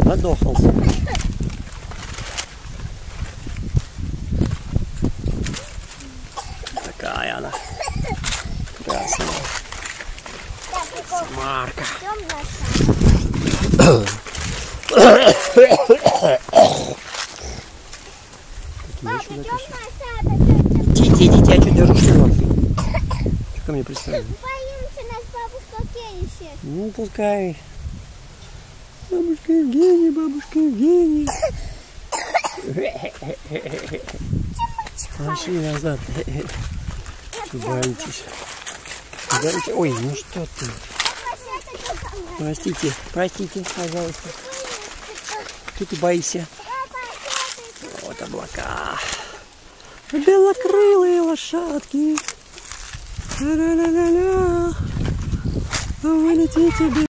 Надохался. Такая она. Красная. Самарка. Тити, иди, я что держу штырек? Что ко мне приставили? Боимся, нас бабушка Евгения. Ну, пускай. Бабушка Евгения, бабушка Евгения. Пошли назад. Боитесь. Ой, ну что ты? Простите, простите, пожалуйста. Что ты боишься? Вот облака. Белокрылые лошадки. Ля-ля-ля-ля-ля. Вы летите.